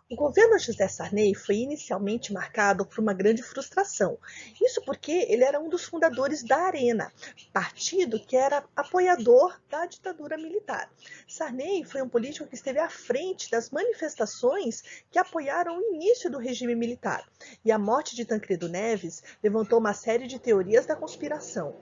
O governo José Sarney foi inicialmente marcado por uma grande frustração. Isso porque ele era um dos fundadores da Arena, partido que era apoiador da ditadura militar. Sarney foi um político que esteve à frente das manifestações que apoiaram o início do regime militar. E a morte de Tancredo Neves levantou uma série de teorias da conspiração.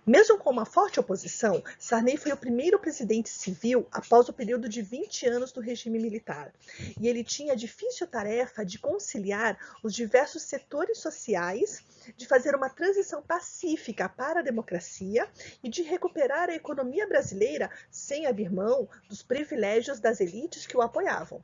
Mesmo com uma forte oposição, Sarney foi o primeiro presidente civil após o período de 20 anos do regime militar. E ele tinha a difícil tarefa de conciliar os diversos setores sociais, de fazer uma transição pacífica para a democracia e de recuperar a economia brasileira sem abrir mão dos privilégios das elites que o apoiavam.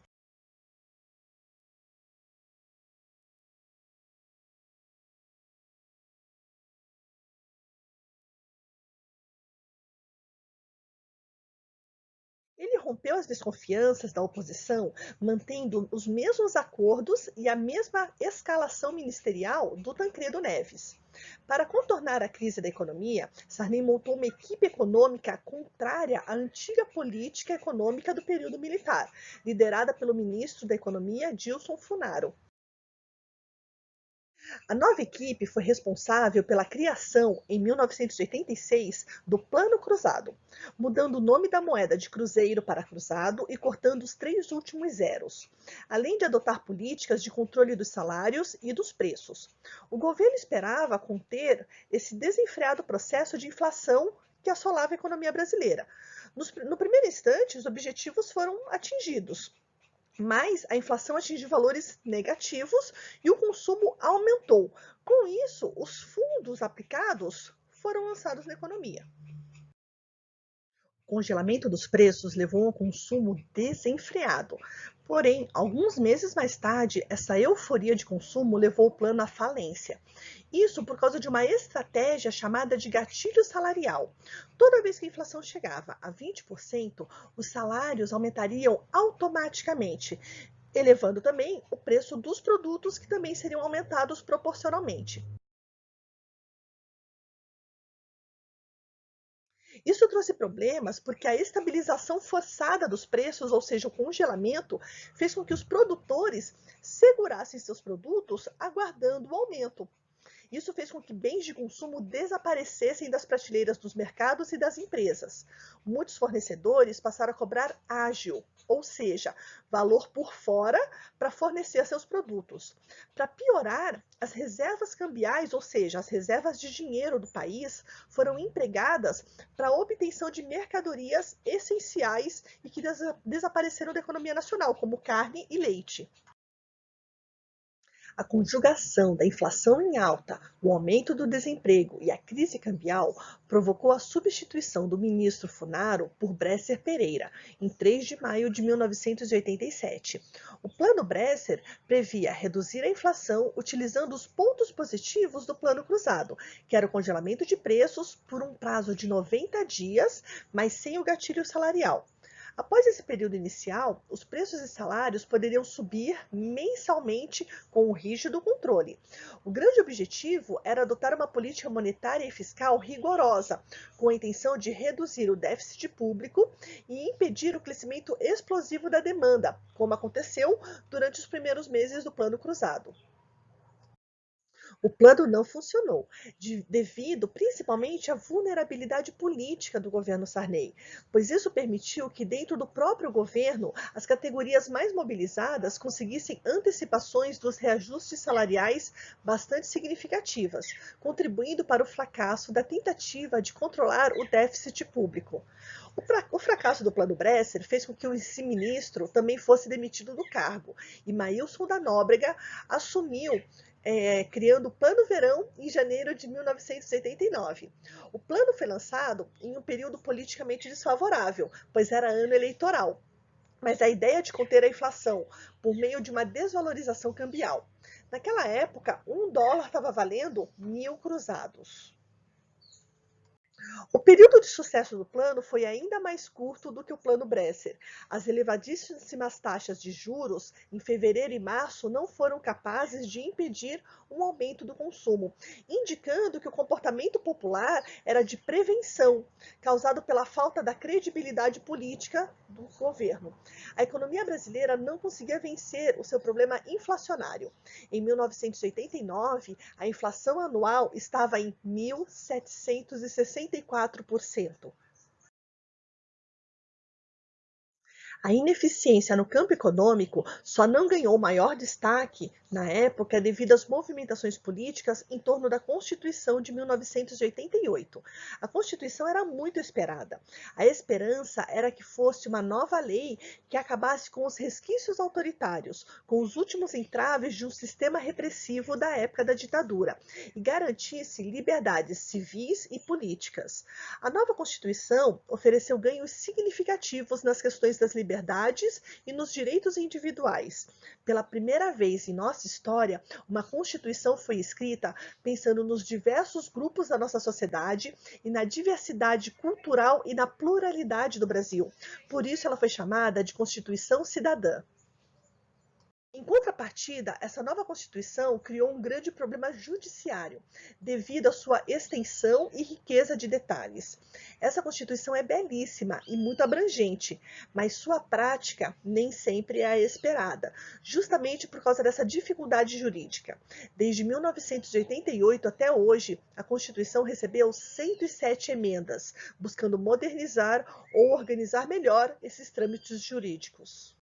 Ele rompeu as desconfianças da oposição, mantendo os mesmos acordos e a mesma escalação ministerial do Tancredo Neves. Para contornar a crise da economia, Sarney montou uma equipe econômica contrária à antiga política econômica do período militar, liderada pelo ministro da Economia Dilson Funaro. A nova equipe foi responsável pela criação, em 1986, do Plano Cruzado, mudando o nome da moeda de cruzeiro para cruzado e cortando os três últimos zeros, além de adotar políticas de controle dos salários e dos preços. O governo esperava conter esse desenfreado processo de inflação que assolava a economia brasileira. No primeiro instante, os objetivos foram atingidos, mas a inflação atingiu valores negativos e o consumo aumentou. Com isso, os fundos aplicados foram lançados na economia. O congelamento dos preços levou a um consumo desenfreado. Porém, alguns meses mais tarde, essa euforia de consumo levou o plano à falência. Isso por causa de uma estratégia chamada de gatilho salarial. Toda vez que a inflação chegava a 20%, os salários aumentariam automaticamente, elevando também o preço dos produtos que também seriam aumentados proporcionalmente. Isso trouxe problemas porque a estabilização forçada dos preços, ou seja, o congelamento, fez com que os produtores segurassem seus produtos aguardando o aumento. Isso fez com que bens de consumo desaparecessem das prateleiras dos mercados e das empresas. Muitos fornecedores passaram a cobrar ágil, ou seja, valor por fora para fornecer seus produtos. Para piorar, as reservas cambiais, ou seja, as reservas de dinheiro do país, foram empregadas para a obtenção de mercadorias essenciais e que desapareceram da economia nacional, como carne e leite. A conjugação da inflação em alta, o aumento do desemprego e a crise cambial provocou a substituição do ministro Funaro por Bresser Pereira, em 3 de maio de 1987. O Plano Bresser previa reduzir a inflação utilizando os pontos positivos do Plano Cruzado, que era o congelamento de preços por um prazo de 90 dias, mas sem o gatilho salarial. Após esse período inicial, os preços e salários poderiam subir mensalmente com um rígido controle. O grande objetivo era adotar uma política monetária e fiscal rigorosa, com a intenção de reduzir o déficit público e impedir o crescimento explosivo da demanda, como aconteceu durante os primeiros meses do Plano Cruzado. O plano não funcionou, devido principalmente à vulnerabilidade política do governo Sarney, pois isso permitiu que, dentro do próprio governo, as categorias mais mobilizadas conseguissem antecipações dos reajustes salariais bastante significativas, contribuindo para o fracasso da tentativa de controlar o déficit público. O fracasso do Plano Bresser fez com que o vice-ministro também fosse demitido do cargo, e Maílson da Nóbrega assumiu, criando o Plano Verão em janeiro de 1989. O plano foi lançado em um período politicamente desfavorável, pois era ano eleitoral, mas a ideia de conter a inflação por meio de uma desvalorização cambial. Naquela época, um dólar estava valendo 1.000 cruzados. O período de sucesso do plano foi ainda mais curto do que o Plano Bresser. As elevadíssimas taxas de juros em fevereiro e março não foram capazes de impedir um aumento do consumo, indicando que o comportamento popular era de prevenção, causado pela falta da credibilidade política do governo. A economia brasileira não conseguia vencer o seu problema inflacionário. Em 1989, a inflação anual estava em 1.764%. A ineficiência no campo econômico só não ganhou maior destaque na época devido às movimentações políticas em torno da Constituição de 1988. A Constituição era muito esperada. A esperança era que fosse uma nova lei que acabasse com os resquícios autoritários, com os últimos entraves de um sistema repressivo da época da ditadura, e garantisse liberdades civis e políticas. A nova Constituição ofereceu ganhos significativos nas questões das liberdades e nos direitos individuais. Pela primeira vez em nossa história, uma Constituição foi escrita pensando nos diversos grupos da nossa sociedade e na diversidade cultural e na pluralidade do Brasil. Por isso ela foi chamada de Constituição Cidadã. Em contrapartida, essa nova Constituição criou um grande problema judiciário, devido à sua extensão e riqueza de detalhes. Essa Constituição é belíssima e muito abrangente, mas sua prática nem sempre é a esperada, justamente por causa dessa dificuldade jurídica. Desde 1988 até hoje, a Constituição recebeu 107 emendas, buscando modernizar ou organizar melhor esses trâmites jurídicos.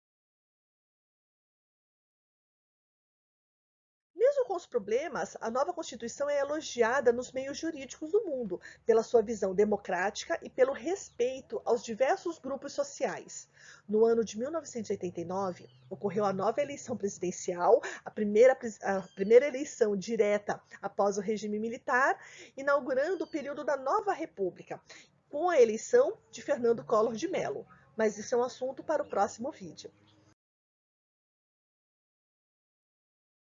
Mesmo com os problemas, a nova Constituição é elogiada nos meios jurídicos do mundo pela sua visão democrática e pelo respeito aos diversos grupos sociais. No ano de 1989, ocorreu a nova eleição presidencial, a primeira eleição direta após o regime militar, inaugurando o período da nova República, com a eleição de Fernando Collor de Mello. Mas isso é um assunto para o próximo vídeo.